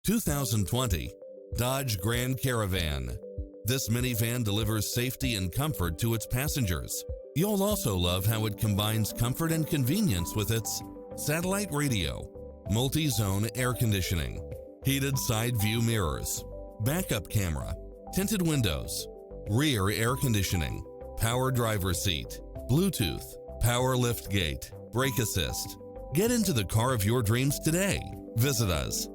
2020 Dodge Grand Caravan. This minivan delivers safety and comfort to its passengers. You'll also love how it combines comfort and convenience with its satellite radio, multi-zone air conditioning, heated side view mirrors, backup camera, tinted windows, rear air conditioning, power driver seat, Bluetooth, power liftgate, brake assist. Get into the car of your dreams today. Visit us